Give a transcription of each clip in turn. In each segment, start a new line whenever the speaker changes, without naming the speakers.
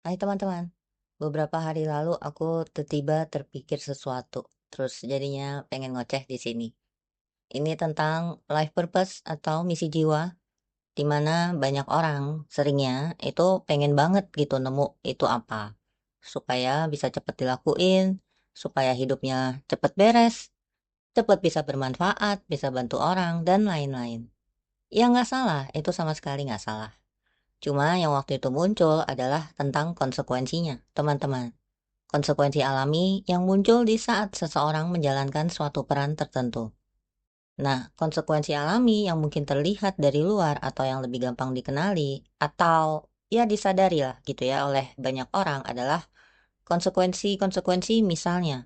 Hai teman-teman, beberapa hari lalu aku tiba-tiba terpikir sesuatu, terus jadinya pengen ngoceh di sini. Ini tentang life purpose atau misi jiwa, di mana banyak orang seringnya itu pengen banget gitu nemu itu apa, supaya bisa cepet dilakuin, supaya hidupnya cepet beres, cepet bisa bermanfaat, bisa bantu orang, dan lain-lain. Ya nggak salah, itu sama sekali nggak salah. Cuma yang waktu itu muncul adalah tentang konsekuensinya, teman-teman. Konsekuensi alami yang muncul di saat seseorang menjalankan suatu peran tertentu. Nah, konsekuensi alami yang mungkin terlihat dari luar atau yang lebih gampang dikenali atau ya disadari lah gitu ya oleh banyak orang adalah konsekuensi-konsekuensi misalnya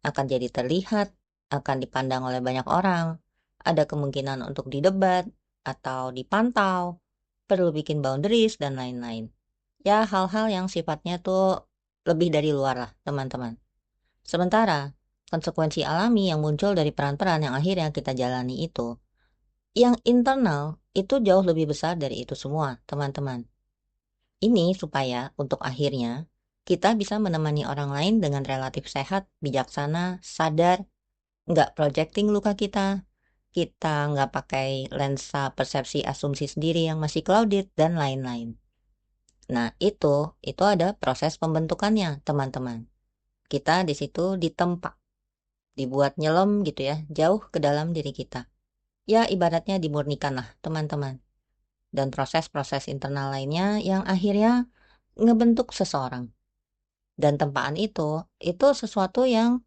akan jadi terlihat, akan dipandang oleh banyak orang, ada kemungkinan untuk didebat atau dipantau, perlu bikin boundaries dan lain-lain. Ya hal-hal yang sifatnya tuh lebih dari luar lah teman-teman. Sementara, konsekuensi alami yang muncul dari peran-peran yang akhirnya kita jalani itu, yang internal itu jauh lebih besar dari itu semua, teman-teman. Ini supaya untuk akhirnya kita bisa menemani orang lain dengan relatif sehat, bijaksana, sadar, nggak projecting luka kita nggak pakai lensa persepsi asumsi sendiri yang masih clouded, dan lain-lain. Nah, itu ada proses pembentukannya, teman-teman. Kita di situ ditempa dibuat nyelam gitu ya, jauh ke dalam diri kita. Ya, ibaratnya dimurnikan lah, teman-teman. Dan proses-proses internal lainnya yang akhirnya ngebentuk seseorang. Dan tempaan itu sesuatu yang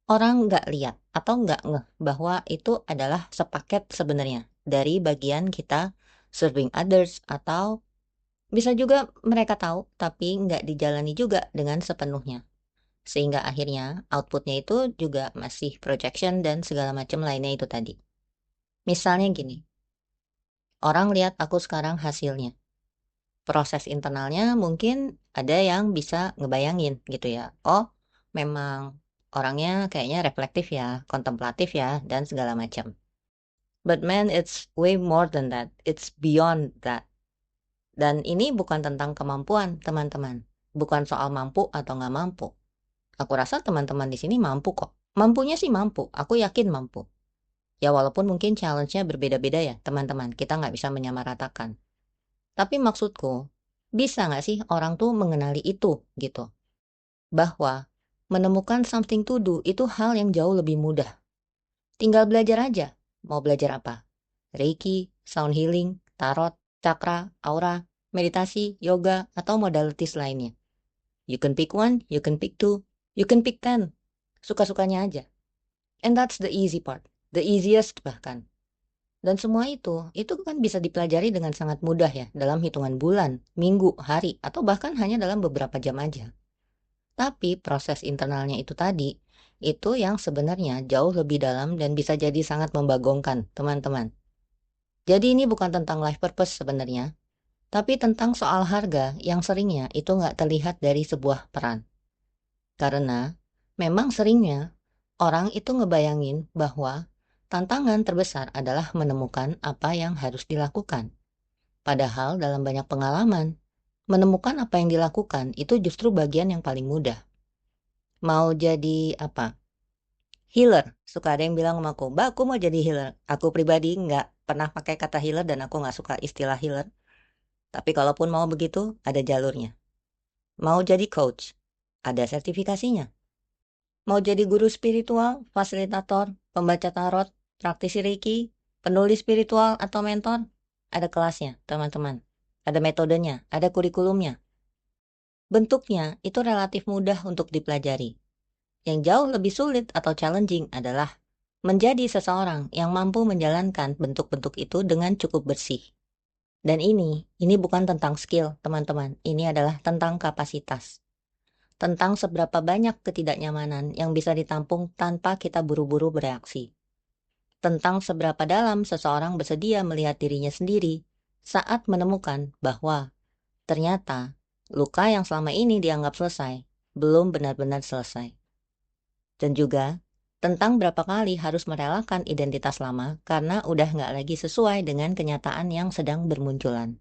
orang nggak lihat atau nggak ngeh bahwa itu adalah sepaket sebenarnya dari bagian kita serving others atau bisa juga mereka tahu tapi nggak dijalani juga dengan sepenuhnya. Sehingga akhirnya outputnya itu juga masih projection dan segala macam lainnya itu tadi. Misalnya gini, orang lihat aku sekarang hasilnya. Proses internalnya mungkin ada yang bisa ngebayangin gitu ya. Oh, memang orangnya kayaknya reflektif ya, kontemplatif ya, dan segala macam. But man, it's way more than that. It's beyond that. Dan ini bukan tentang kemampuan, teman-teman. Bukan soal mampu atau nggak mampu. Aku rasa teman-teman di sini mampu kok. Mampunya sih mampu, aku yakin mampu. Ya walaupun mungkin challenge-nya berbeda-beda ya teman-teman, kita nggak bisa menyamaratakan. Tapi maksudku, bisa nggak sih orang tuh mengenali itu gitu. Bahwa menemukan something to do itu hal yang jauh lebih mudah. Tinggal belajar aja. Mau belajar apa? Reiki, sound healing, tarot, cakra, aura, meditasi, yoga, atau modalities lainnya. You can pick one, you can pick two, you can pick 10. Suka-sukanya aja. And that's the easy part. The easiest bahkan. Dan semua itu kan bisa dipelajari dengan sangat mudah ya, dalam hitungan bulan, minggu, hari, atau bahkan hanya dalam beberapa jam aja. Tapi proses internalnya itu tadi, itu yang sebenarnya jauh lebih dalam dan bisa jadi sangat membagongkan, teman-teman. Jadi ini bukan tentang life purpose sebenarnya, tapi tentang soal harga yang seringnya itu nggak terlihat dari sebuah peran. Karena memang seringnya orang itu ngebayangin bahwa tantangan terbesar adalah menemukan apa yang harus dilakukan. Padahal dalam banyak pengalaman, menemukan apa yang dilakukan itu justru bagian yang paling mudah. Mau jadi apa? Healer. Suka ada yang bilang sama aku, Mbak, aku mau jadi healer. Aku pribadi nggak pernah pakai kata healer dan aku nggak suka istilah healer. Tapi kalaupun mau begitu, ada jalurnya. Mau jadi coach, ada sertifikasinya. Mau jadi guru spiritual, fasilitator, pembaca tarot, praktisi reiki, penulis spiritual atau mentor, ada kelasnya, teman-teman. Ada metodenya, ada kurikulumnya. Bentuknya itu relatif mudah untuk dipelajari. Yang jauh lebih sulit atau challenging adalah menjadi seseorang yang mampu menjalankan bentuk-bentuk itu dengan cukup bersih. Dan ini bukan tentang skill, teman-teman. Ini adalah tentang kapasitas. Tentang seberapa banyak ketidaknyamanan yang bisa ditampung tanpa kita buru-buru bereaksi. Tentang seberapa dalam seseorang bersedia melihat dirinya sendiri saat menemukan bahwa ternyata luka yang selama ini dianggap selesai belum benar-benar selesai. Dan juga tentang berapa kali harus merelakan identitas lama karena udah nggak lagi sesuai dengan kenyataan yang sedang bermunculan.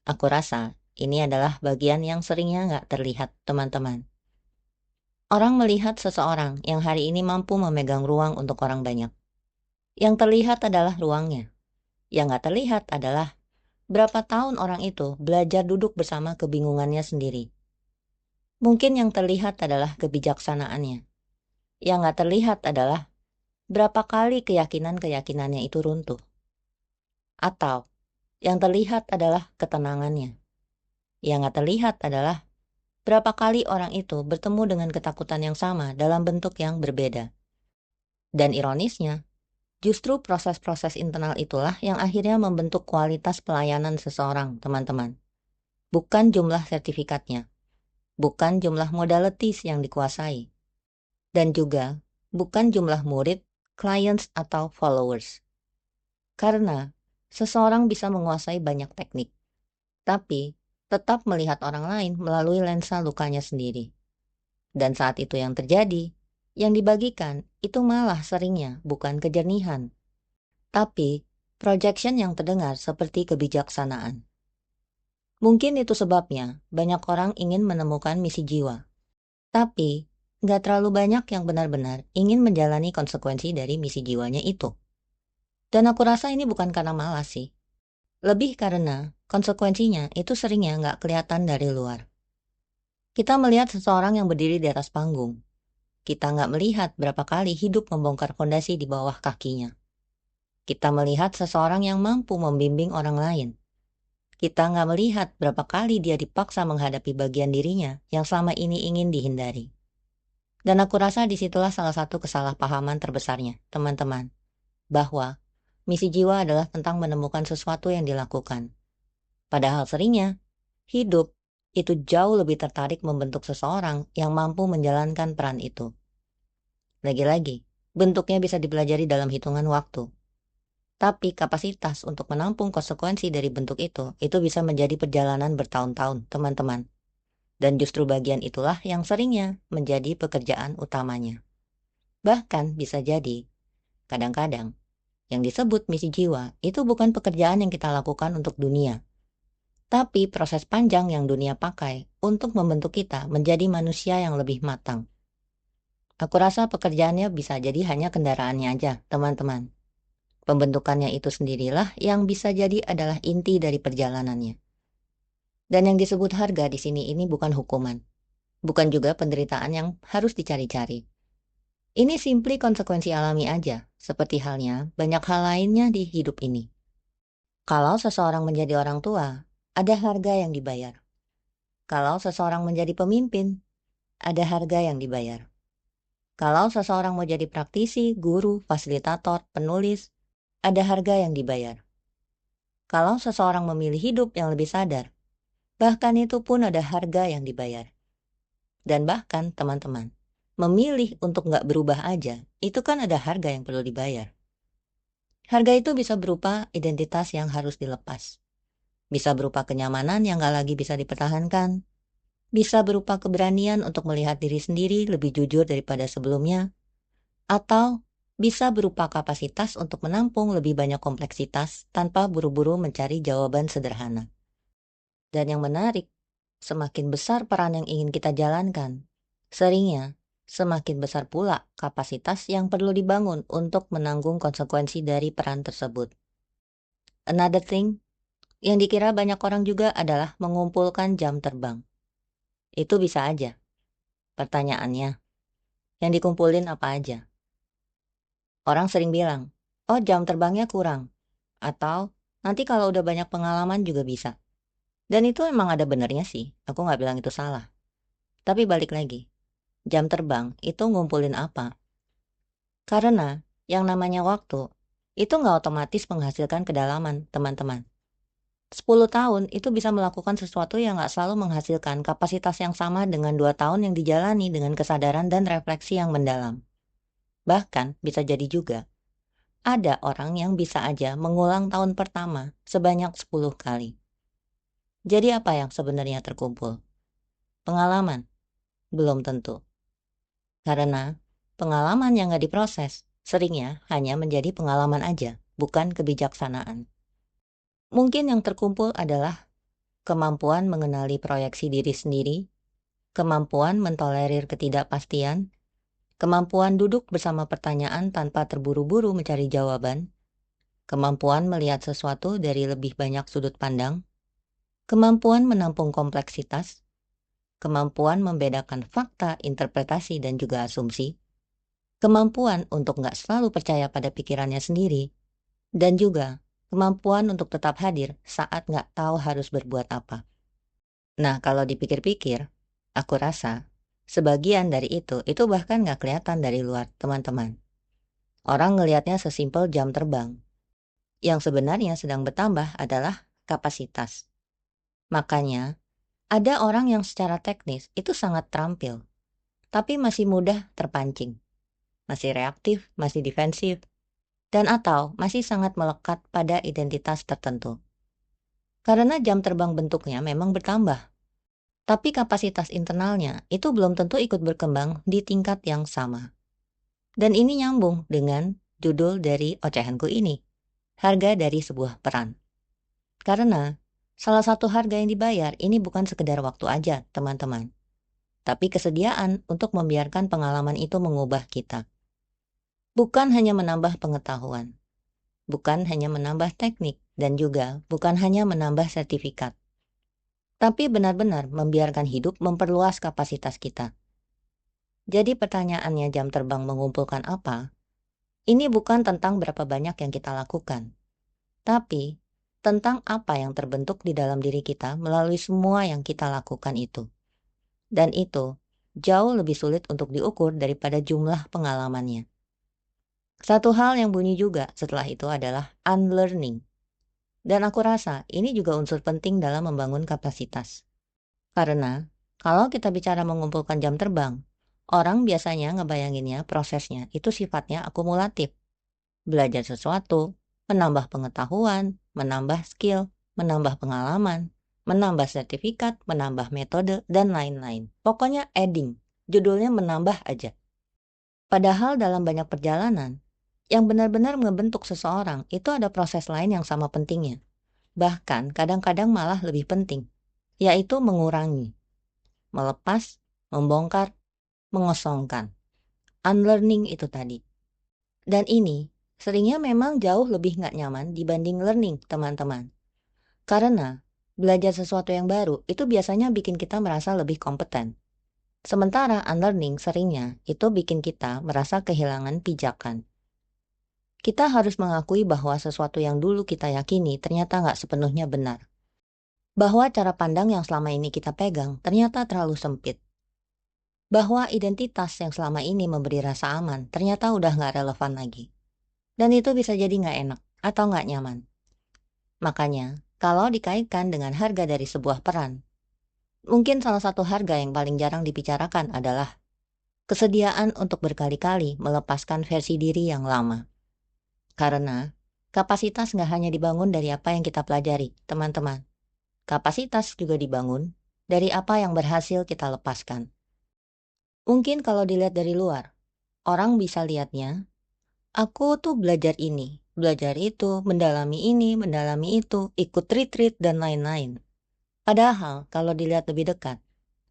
Aku rasa Ini adalah bagian yang seringnya nggak terlihat, teman-teman. Orang melihat seseorang yang hari ini mampu memegang ruang untuk orang banyak. Yang terlihat adalah ruangnya. Yang nggak terlihat adalah berapa tahun orang itu belajar duduk bersama kebingungannya sendiri. Mungkin yang terlihat adalah kebijaksanaannya. Yang nggak terlihat adalah berapa kali keyakinan-keyakinannya itu runtuh. Atau yang terlihat adalah ketenangannya. Yang nggak terlihat adalah berapa kali orang itu bertemu dengan ketakutan yang sama dalam bentuk yang berbeda. Dan ironisnya, justru proses-proses internal itulah yang akhirnya membentuk kualitas pelayanan seseorang, teman-teman. Bukan jumlah sertifikatnya, bukan jumlah modalities yang dikuasai, dan juga bukan jumlah murid, clients, atau followers. Karena seseorang bisa menguasai banyak teknik, tapi tetap melihat orang lain melalui lensa lukanya sendiri. Dan saat itu yang terjadi, yang dibagikan itu malah seringnya bukan kejernihan, tapi projection yang terdengar seperti kebijaksanaan. Mungkin itu sebabnya banyak orang ingin menemukan misi jiwa, tapi nggak terlalu banyak yang benar-benar ingin menjalani konsekuensi dari misi jiwanya itu. Dan aku rasa ini bukan karena malas sih, lebih karena konsekuensinya itu seringnya nggak kelihatan dari luar. Kita melihat seseorang yang berdiri di atas panggung. Kita nggak melihat berapa kali hidup membongkar fondasi di bawah kakinya. Kita melihat seseorang yang mampu membimbing orang lain. Kita nggak melihat berapa kali dia dipaksa menghadapi bagian dirinya yang selama ini ingin dihindari. Dan aku rasa disitulah salah satu kesalahpahaman terbesarnya, teman-teman. Bahwa misi jiwa adalah tentang menemukan sesuatu yang dilakukan. Padahal seringnya, hidup itu jauh lebih tertarik membentuk seseorang yang mampu menjalankan peran itu. Lagi-lagi, bentuknya bisa dipelajari dalam hitungan waktu. Tapi kapasitas untuk menampung konsekuensi dari bentuk itu bisa menjadi perjalanan bertahun-tahun, teman-teman. Dan justru bagian itulah yang seringnya menjadi pekerjaan utamanya. Bahkan bisa jadi, kadang-kadang, yang disebut misi jiwa itu bukan pekerjaan yang kita lakukan untuk dunia, tapi proses panjang yang dunia pakai untuk membentuk kita menjadi manusia yang lebih matang. Aku rasa pekerjaannya bisa jadi hanya kendaraannya aja, teman-teman. Pembentukannya itu sendirilah yang bisa jadi adalah inti dari perjalanannya. Dan yang disebut harga di sini ini bukan hukuman, bukan juga penderitaan yang harus dicari-cari. Ini simply konsekuensi alami aja, seperti halnya banyak hal lainnya di hidup ini. Kalau seseorang menjadi orang tua, ada harga yang dibayar. Kalau seseorang menjadi pemimpin, ada harga yang dibayar. Kalau seseorang mau jadi praktisi, guru, fasilitator, penulis, ada harga yang dibayar. Kalau seseorang memilih hidup yang lebih sadar, bahkan itu pun ada harga yang dibayar. Dan bahkan, teman-teman, memilih untuk nggak berubah aja, itu kan ada harga yang perlu dibayar. Harga itu bisa berupa identitas yang harus dilepas. Bisa berupa kenyamanan yang nggak lagi bisa dipertahankan. Bisa berupa keberanian untuk melihat diri sendiri lebih jujur daripada sebelumnya. Atau bisa berupa kapasitas untuk menampung lebih banyak kompleksitas tanpa buru-buru mencari jawaban sederhana. Dan yang menarik, semakin besar peran yang ingin kita jalankan, seringnya semakin besar pula kapasitas yang perlu dibangun untuk menanggung konsekuensi dari peran tersebut. Another thing, yang dikira banyak orang juga adalah mengumpulkan jam terbang. Itu bisa aja. Pertanyaannya, yang dikumpulin apa aja? Orang sering bilang, oh jam terbangnya kurang. Atau, nanti kalau udah banyak pengalaman juga bisa. Dan itu emang ada benernya sih, aku nggak bilang itu salah. Tapi balik lagi, jam terbang itu ngumpulin apa? Karena yang namanya waktu, itu nggak otomatis menghasilkan kedalaman, teman-teman. 10 tahun itu bisa melakukan sesuatu yang nggak selalu menghasilkan kapasitas yang sama dengan 2 tahun yang dijalani dengan kesadaran dan refleksi yang mendalam. Bahkan bisa jadi juga, ada orang yang bisa aja mengulang tahun pertama sebanyak 10 kali. Jadi apa yang sebenarnya terkumpul? Pengalaman? Belum tentu. Karena pengalaman yang nggak diproses seringnya hanya menjadi pengalaman aja, bukan kebijaksanaan. Mungkin yang terkumpul adalah kemampuan mengenali proyeksi diri sendiri, kemampuan mentolerir ketidakpastian, kemampuan duduk bersama pertanyaan tanpa terburu-buru mencari jawaban, kemampuan melihat sesuatu dari lebih banyak sudut pandang, kemampuan menampung kompleksitas, kemampuan membedakan fakta, interpretasi, dan juga asumsi, kemampuan untuk nggak selalu percaya pada pikirannya sendiri, dan juga kemampuan untuk tetap hadir saat nggak tahu harus berbuat apa. Nah, kalau dipikir-pikir, aku rasa sebagian dari itu bahkan nggak kelihatan dari luar, teman-teman. Orang ngelihatnya sesimpel jam terbang. Yang sebenarnya sedang bertambah adalah kapasitas. Makanya, ada orang yang secara teknis itu sangat terampil, tapi masih mudah terpancing, masih reaktif, masih defensif, dan atau masih sangat melekat pada identitas tertentu. Karena jam terbang bentuknya memang bertambah, tapi kapasitas internalnya itu belum tentu ikut berkembang di tingkat yang sama. Dan ini nyambung dengan judul dari ocehanku ini, harga dari sebuah peran. Karena salah satu harga yang dibayar ini bukan sekedar waktu aja, teman-teman, tapi kesediaan untuk membiarkan pengalaman itu mengubah kita. Bukan hanya menambah pengetahuan, bukan hanya menambah teknik, dan juga bukan hanya menambah sertifikat, tapi benar-benar membiarkan hidup memperluas kapasitas kita. Jadi pertanyaannya jam terbang mengumpulkan apa? Ini bukan tentang berapa banyak yang kita lakukan, tapi tentang apa yang terbentuk di dalam diri kita melalui semua yang kita lakukan itu. Dan itu jauh lebih sulit untuk diukur daripada jumlah pengalamannya. Satu hal yang bunyi juga setelah itu adalah unlearning. Dan aku rasa ini juga unsur penting dalam membangun kapasitas. Karena kalau kita bicara mengumpulkan jam terbang, orang biasanya ngebayanginnya prosesnya itu sifatnya akumulatif. Belajar sesuatu, menambah pengetahuan, menambah skill, menambah pengalaman, menambah sertifikat, menambah metode, dan lain-lain. Pokoknya adding, judulnya menambah aja. Padahal dalam banyak perjalanan, yang benar-benar membentuk seseorang itu ada proses lain yang sama pentingnya. Bahkan kadang-kadang malah lebih penting, yaitu mengurangi, melepas, membongkar, mengosongkan. Unlearning itu tadi. Dan ini seringnya memang jauh lebih nggak nyaman dibanding learning, teman-teman. Karena belajar sesuatu yang baru itu biasanya bikin kita merasa lebih kompeten. Sementara unlearning seringnya itu bikin kita merasa kehilangan pijakan. Kita harus mengakui bahwa sesuatu yang dulu kita yakini ternyata nggak sepenuhnya benar. Bahwa cara pandang yang selama ini kita pegang ternyata terlalu sempit. Bahwa identitas yang selama ini memberi rasa aman ternyata udah nggak relevan lagi. Dan itu bisa jadi nggak enak atau nggak nyaman. Makanya, kalau dikaitkan dengan harga dari sebuah peran, mungkin salah satu harga yang paling jarang dibicarakan adalah kesediaan untuk berkali-kali melepaskan versi diri yang lama. Karena kapasitas nggak hanya dibangun dari apa yang kita pelajari, teman-teman. Kapasitas juga dibangun dari apa yang berhasil kita lepaskan. Mungkin kalau dilihat dari luar, orang bisa lihatnya, aku tuh belajar ini, belajar itu, mendalami itu, ikut retreat, dan lain-lain. Padahal kalau dilihat lebih dekat,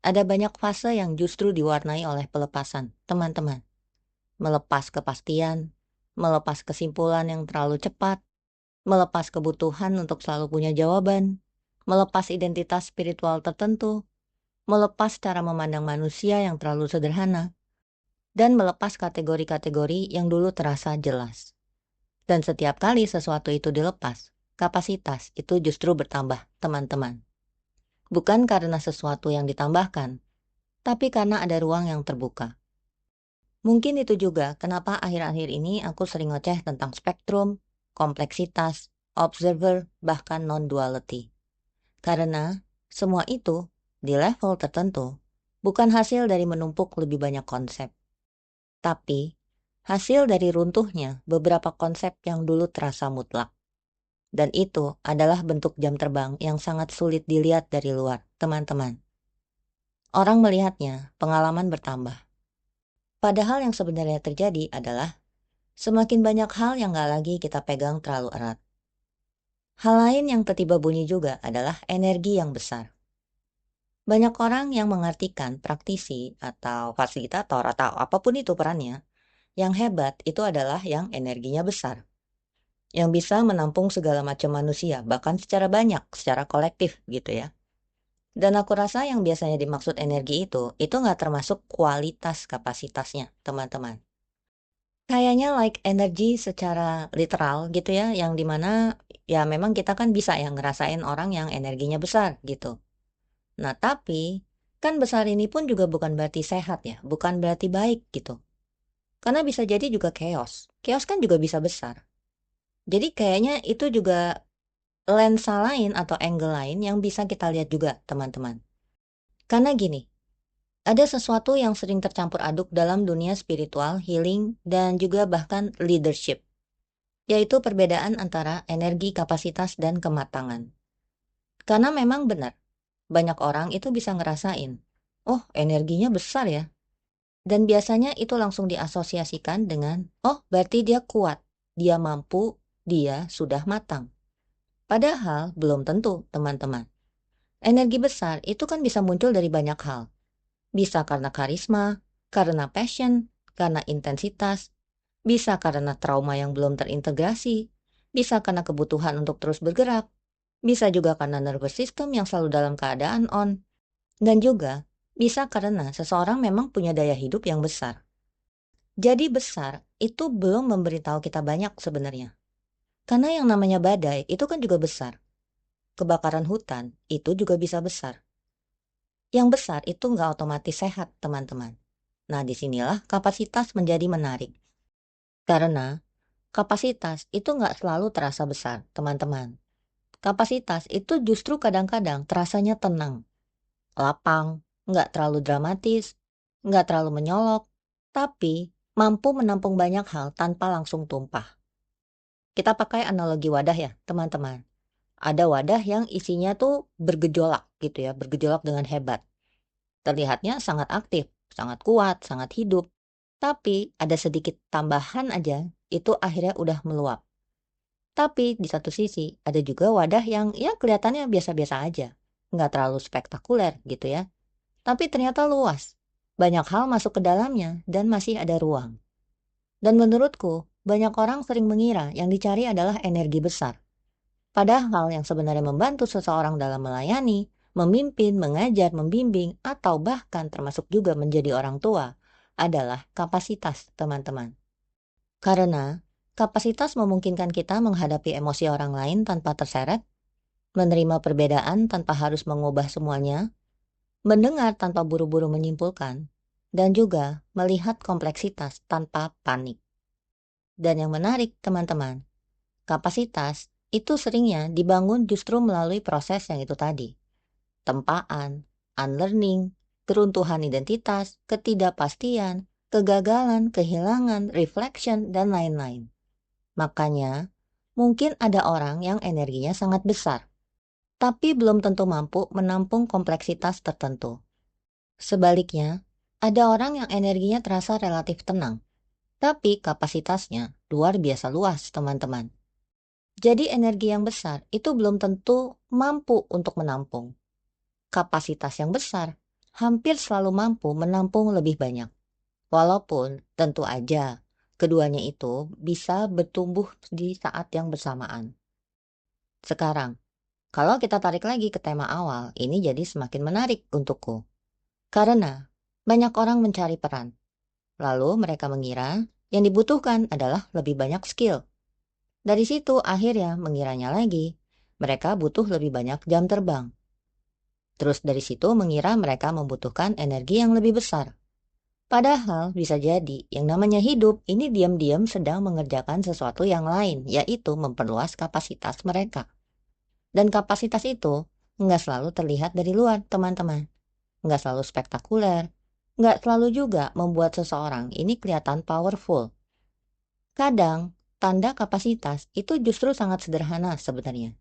ada banyak fase yang justru diwarnai oleh pelepasan, teman-teman. Melepas kepastian, melepas kesimpulan yang terlalu cepat, melepas kebutuhan untuk selalu punya jawaban, melepas identitas spiritual tertentu, melepas cara memandang manusia yang terlalu sederhana, dan melepas kategori-kategori yang dulu terasa jelas. Dan setiap kali sesuatu itu dilepas, kapasitas itu justru bertambah, teman-teman. Bukan karena sesuatu yang ditambahkan, tapi karena ada ruang yang terbuka. Mungkin itu juga kenapa akhir-akhir ini aku sering ngoceh tentang spektrum, kompleksitas, observer, bahkan non-duality. Karena semua itu, di level tertentu, bukan hasil dari menumpuk lebih banyak konsep. Tapi hasil dari runtuhnya beberapa konsep yang dulu terasa mutlak. Dan itu adalah bentuk jam terbang yang sangat sulit dilihat dari luar, teman-teman. Orang melihatnya, pengalaman bertambah. Padahal yang sebenarnya terjadi adalah semakin banyak hal yang gak lagi kita pegang terlalu erat. Hal lain yang tiba-tiba bunyi juga adalah energi yang besar. Banyak orang yang mengartikan praktisi atau fasilitator atau apapun itu perannya, yang hebat itu adalah yang energinya besar, yang bisa menampung segala macam manusia, bahkan secara banyak, secara kolektif gitu ya. Dan aku rasa yang biasanya dimaksud energi itu nggak termasuk kualitas kapasitasnya, teman-teman. Kayaknya like energi secara literal gitu ya, yang dimana ya memang kita kan bisa ya ngerasain orang yang energinya besar gitu. Nah tapi, kan besar ini pun juga bukan berarti sehat ya, bukan berarti baik gitu. Karena bisa jadi juga chaos. Chaos kan juga bisa besar. Jadi kayaknya itu juga lensa lain atau angle lain yang bisa kita lihat juga, teman-teman. Karena gini, ada sesuatu yang sering tercampur aduk dalam dunia spiritual, healing, dan juga bahkan leadership, yaitu perbedaan antara energi, kapasitas, dan kematangan. Karena memang benar, banyak orang itu bisa ngerasain, oh energinya besar ya, dan biasanya itu langsung diasosiasikan dengan, oh berarti dia kuat, dia mampu, dia sudah matang. Padahal belum tentu, teman-teman. Energi besar itu kan bisa muncul dari banyak hal. Bisa karena karisma, karena passion, karena intensitas, bisa karena trauma yang belum terintegrasi, bisa karena kebutuhan untuk terus bergerak, bisa juga karena nervous system yang selalu dalam keadaan on, dan juga bisa karena seseorang memang punya daya hidup yang besar. Jadi besar itu belum memberitahu kita banyak sebenarnya. Karena yang namanya badai itu kan juga besar. Kebakaran hutan itu juga bisa besar. Yang besar itu nggak otomatis sehat, teman-teman. Nah, disinilah kapasitas menjadi menarik. Karena kapasitas itu nggak selalu terasa besar, teman-teman. Kapasitas itu justru kadang-kadang terasanya tenang, lapang, nggak terlalu dramatis, nggak terlalu menyolok, tapi mampu menampung banyak hal tanpa langsung tumpah. Kita pakai analogi wadah ya, teman-teman. Ada wadah yang isinya tuh bergejolak gitu ya, bergejolak dengan hebat. Terlihatnya sangat aktif, sangat kuat, sangat hidup. Tapi ada sedikit tambahan aja, itu akhirnya udah meluap. Tapi di satu sisi ada juga wadah yang ya kelihatannya biasa-biasa aja. Nggak terlalu spektakuler gitu ya. Tapi ternyata luas. Banyak hal masuk ke dalamnya dan masih ada ruang. Dan menurutku, banyak orang sering mengira yang dicari adalah energi besar. Padahal yang sebenarnya membantu seseorang dalam melayani, memimpin, mengajar, membimbing, atau bahkan termasuk juga menjadi orang tua adalah kapasitas, teman-teman. Karena kapasitas memungkinkan kita menghadapi emosi orang lain tanpa terseret, menerima perbedaan tanpa harus mengubah semuanya, mendengar tanpa buru-buru menyimpulkan, dan juga melihat kompleksitas tanpa panik. Dan yang menarik, teman-teman, kapasitas itu seringnya dibangun justru melalui proses yang itu tadi. Tempaan, unlearning, keruntuhan identitas, ketidakpastian, kegagalan, kehilangan, reflection, dan lain-lain. Makanya, mungkin ada orang yang energinya sangat besar, tapi belum tentu mampu menampung kompleksitas tertentu. Sebaliknya, ada orang yang energinya terasa relatif tenang, tapi kapasitasnya luar biasa luas, teman-teman. Jadi energi yang besar itu belum tentu mampu untuk menampung. Kapasitas yang besar hampir selalu mampu menampung lebih banyak. Walaupun tentu aja keduanya itu bisa bertumbuh di saat yang bersamaan. Sekarang, kalau kita tarik lagi ke tema awal, ini jadi semakin menarik untukku. Karena banyak orang mencari peran. Lalu mereka mengira yang dibutuhkan adalah lebih banyak skill. Dari situ akhirnya mengiranya lagi, mereka butuh lebih banyak jam terbang. Terus dari situ mengira mereka membutuhkan energi yang lebih besar. Padahal bisa jadi yang namanya hidup ini diam-diam sedang mengerjakan sesuatu yang lain, yaitu memperluas kapasitas mereka. Dan kapasitas itu nggak selalu terlihat dari luar, teman-teman. Nggak selalu spektakuler, nggak selalu juga membuat seseorang ini kelihatan powerful. Kadang, tanda kapasitas itu justru sangat sederhana sebenarnya.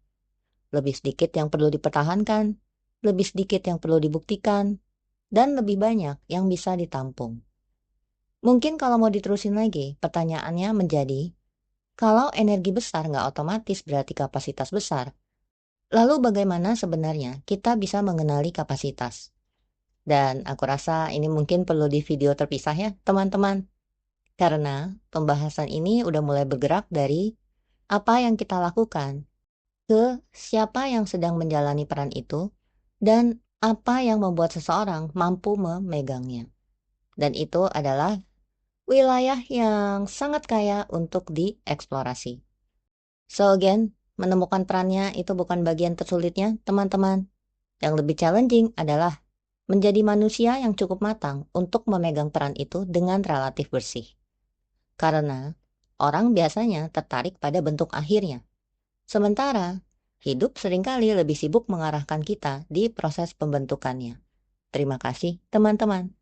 Lebih sedikit yang perlu dipertahankan, lebih sedikit yang perlu dibuktikan, dan lebih banyak yang bisa ditampung. Mungkin kalau mau diterusin lagi, pertanyaannya menjadi, Kalau energi besar nggak otomatis berarti kapasitas besar. Lalu bagaimana sebenarnya kita bisa mengenali kapasitas? Dan aku rasa ini mungkin perlu di video terpisah ya, teman-teman. Karena pembahasan ini udah mulai bergerak dari apa yang kita lakukan ke siapa yang sedang menjalani peran itu dan apa yang membuat seseorang mampu memegangnya. Dan itu adalah wilayah yang sangat kaya untuk dieksplorasi. So again, menemukan perannya itu bukan bagian tersulitnya, teman-teman. Yang lebih challenging adalah menjadi manusia yang cukup matang untuk memegang peran itu dengan relatif bersih. Karena orang biasanya tertarik pada bentuk akhirnya. Sementara hidup seringkali lebih sibuk mengarahkan kita di proses pembentukannya. Terima kasih, teman-teman.